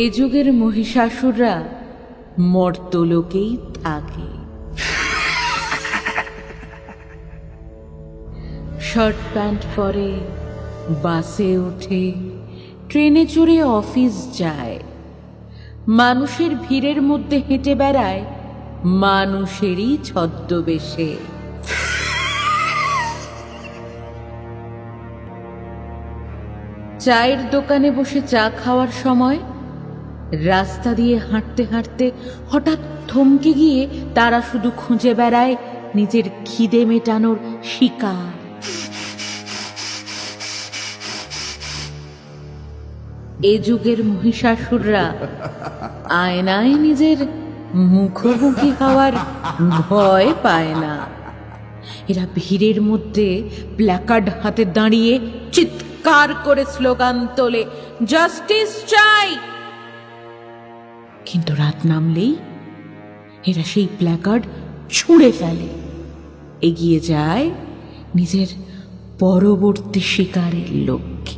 এ যুগের মহিষাসুররা মর্তলোকেই থাকে। Shirt pant পরে, বাসে ওঠে, ট্রেনে চড়ে অফিস যায়, মানুষের ভিড়ের মধ্যে হেঁটে বেড়ায় মানুষেরই ছদ্মবেশে। চায়ের দোকানে বসে চা খাওয়ার সময় রাস্তা দিয়ে হাঁটতে হাঁটতে হঠাৎ থমকে গিয়ে তারা শুধু খুঁজে বেড়ায় নিজের খিদে মেটানোর শিকার। এ যুগের মহিষাসুররা আয়নায় নিজের মুখোমুখি হওয়ার ভয় পায় না। এরা ভিড়ের মধ্যে প্ল্যাকার্ড হাতে দাঁড়িয়ে চিৎকার করে স্লোগান তোলে, জাস্টিস চাই। কিন্তু রাত নামলেই এরা সেই প্ল্যাকার্ড ছুঁড়ে ফেলে, এগিয়ে যায় নিজের পরবর্তী শিকারের লক্ষ্যে।